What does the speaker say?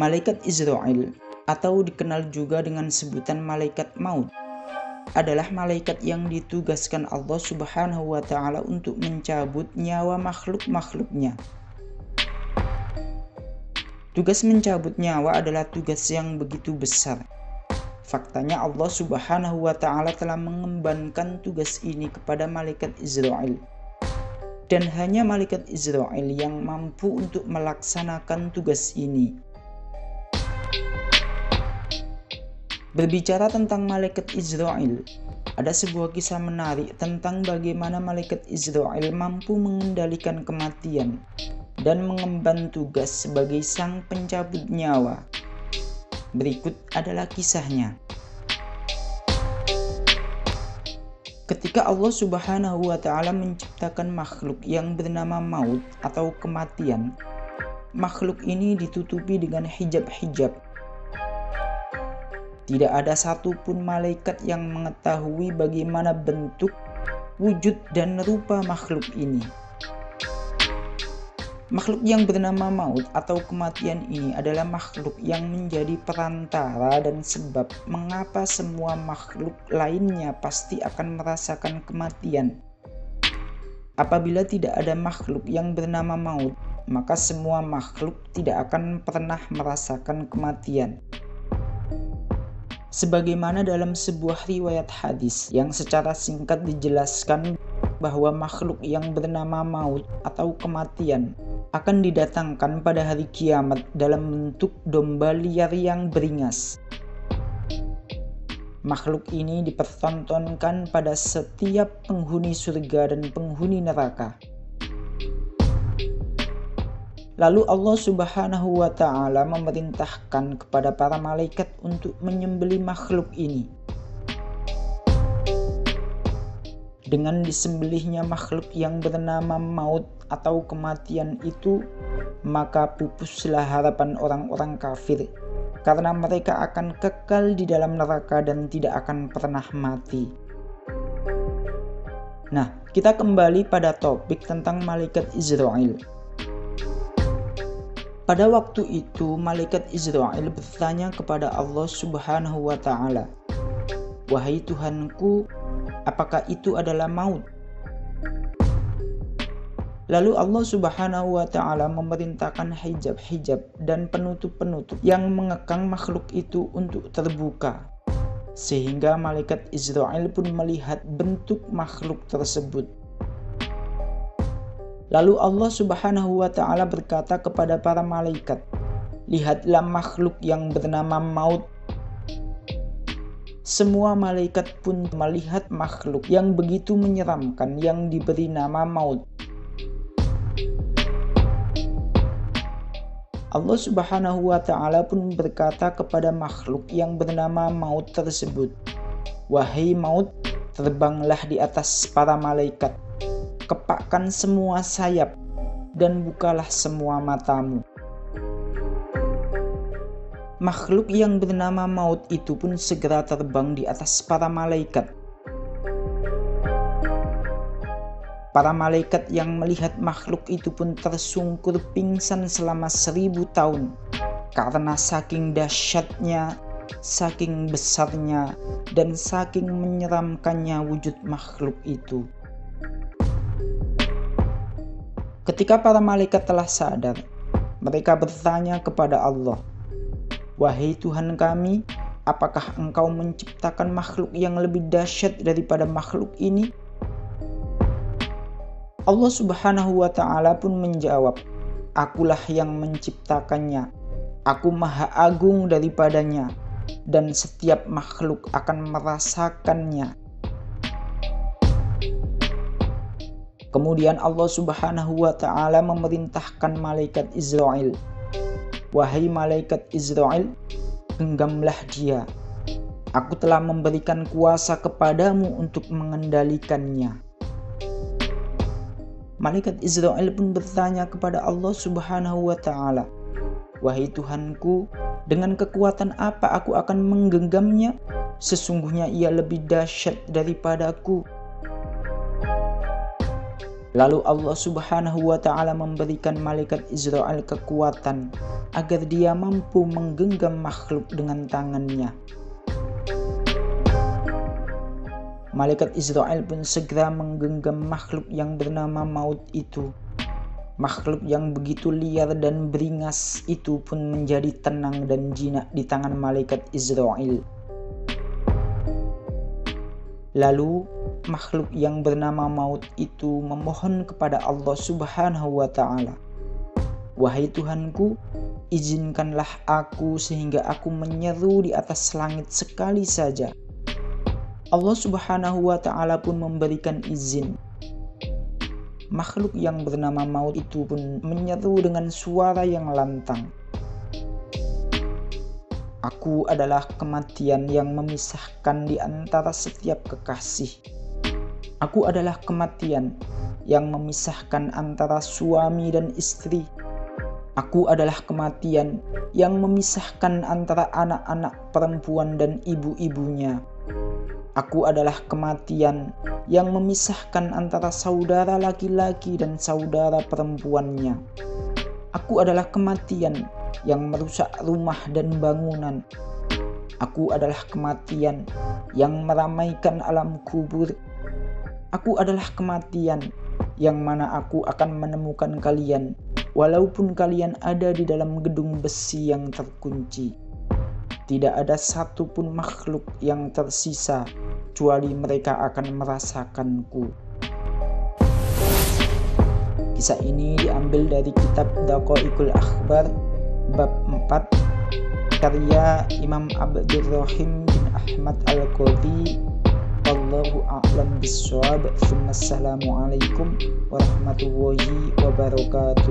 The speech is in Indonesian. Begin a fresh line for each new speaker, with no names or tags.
Malaikat Israil, atau dikenal juga dengan sebutan malaikat maut, adalah malaikat yang ditugaskan Allah Subhanahu wa Ta'ala untuk mencabut nyawa makhluk-makhluknya. Tugas mencabut nyawa adalah tugas yang begitu besar. Faktanya Allah Subhanahu wa Ta'ala telah mengembankan tugas ini kepada malaikat Israil. Dan hanya malaikat Israil yang mampu untuk melaksanakan tugas ini. Berbicara tentang malaikat Israil, ada sebuah kisah menarik tentang bagaimana malaikat Israil mampu mengendalikan kematian dan mengemban tugas sebagai sang pencabut nyawa. Berikut adalah kisahnya. Ketika Allah Subhanahu wa Ta'ala menciptakan makhluk yang bernama maut atau kematian, makhluk ini ditutupi dengan hijab-hijab. Tidak ada satupun malaikat yang mengetahui bagaimana bentuk, wujud, dan rupa makhluk ini. Makhluk yang bernama maut atau kematian ini adalah makhluk yang menjadi perantara dan sebab mengapa semua makhluk lainnya pasti akan merasakan kematian. Apabila tidak ada makhluk yang bernama maut, maka semua makhluk tidak akan pernah merasakan kematian. Sebagaimana dalam sebuah riwayat hadis yang secara singkat dijelaskan bahwa makhluk yang bernama maut atau kematian akan didatangkan pada hari kiamat dalam bentuk domba liar yang beringas. Makhluk ini dipertontonkan pada setiap penghuni surga dan penghuni neraka. Lalu Allah Subhanahu wa Ta'ala memerintahkan kepada para malaikat untuk menyembelih makhluk ini. Dengan disembelihnya makhluk yang bernama maut atau kematian itu, maka pupuslah harapan orang-orang kafir, karena mereka akan kekal di dalam neraka dan tidak akan pernah mati. Nah, kita kembali pada topik tentang malaikat Israil. Pada waktu itu, malaikat Israil bertanya kepada Allah Subhanahu wa Ta'ala, "Wahai Tuhanku, apakah itu adalah maut?" Lalu Allah Subhanahu wa Ta'ala memerintahkan hijab-hijab dan penutup-penutup yang mengekang makhluk itu untuk terbuka, sehingga malaikat Israil pun melihat bentuk makhluk tersebut. Lalu Allah Subhanahu wa Ta'ala berkata kepada para malaikat, "Lihatlah makhluk yang bernama maut." Semua malaikat pun melihat makhluk yang begitu menyeramkan yang diberi nama maut. Allah Subhanahu wa Ta'ala pun berkata kepada makhluk yang bernama maut tersebut, "Wahai maut, terbanglah di atas para malaikat. Kepakkan semua sayap dan bukalah semua matamu." Makhluk yang bernama maut itu pun segera terbang di atas para malaikat. Para malaikat yang melihat makhluk itu pun tersungkur pingsan selama 1000 tahun karena saking dahsyatnya, saking besarnya, dan saking menyeramkannya wujud makhluk itu. Ketika para malaikat telah sadar, mereka bertanya kepada Allah, "Wahai Tuhan kami, apakah Engkau menciptakan makhluk yang lebih dahsyat daripada makhluk ini?" Allah Subhanahu wa Ta'ala pun menjawab, "Akulah yang menciptakannya. Aku maha agung daripadanya, dan setiap makhluk akan merasakannya." Kemudian Allah Subhanahu wa Ta'ala memerintahkan malaikat Israil, "Wahai malaikat Israil, genggamlah dia. Aku telah memberikan kuasa kepadamu untuk mengendalikannya." Malaikat Israil pun bertanya kepada Allah Subhanahu wa Ta'ala, "Wahai Tuhanku, dengan kekuatan apa aku akan menggenggamnya? Sesungguhnya ia lebih dahsyat daripadaku." Lalu Allah Subhanahu wa Ta'ala memberikan malaikat Israil kekuatan agar dia mampu menggenggam makhluk dengan tangannya. Malaikat Israel pun segera menggenggam makhluk yang bernama maut itu. Makhluk yang begitu liar dan beringas itu pun menjadi tenang dan jinak di tangan malaikat Israel. Lalu makhluk yang bernama maut itu memohon kepada Allah Subhanahu wa ta'ala, "Wahai Tuhanku, izinkanlah aku sehingga aku menyeru di atas langit sekali saja." Allah Subhanahu wa ta'ala pun memberikan izin. Makhluk yang bernama maut itu pun menyeru dengan suara yang lantang, "Aku adalah kematian yang memisahkan di antara setiap kekasih. Aku adalah kematian yang memisahkan antara suami dan istri. Aku adalah kematian yang memisahkan antara anak-anak perempuan dan ibu-ibunya. Aku adalah kematian yang memisahkan antara saudara laki-laki dan saudara perempuannya. Aku adalah kematian yang merusak rumah dan bangunan. Aku adalah kematian yang meramaikan alam kubur. Aku adalah kematian yang mana aku akan menemukan kalian walaupun kalian ada di dalam gedung besi yang terkunci. Tidak ada satupun makhluk yang tersisa kecuali mereka akan merasakanku." Kisah ini diambil dari kitab Daqaiqul Akhbar bab 4 karya Imam Abdurrahim bin Ahmad Al-Qadhi. Wallahu a'lam bishawab. Assalamualaikum warahmatullahi wabarakatuh.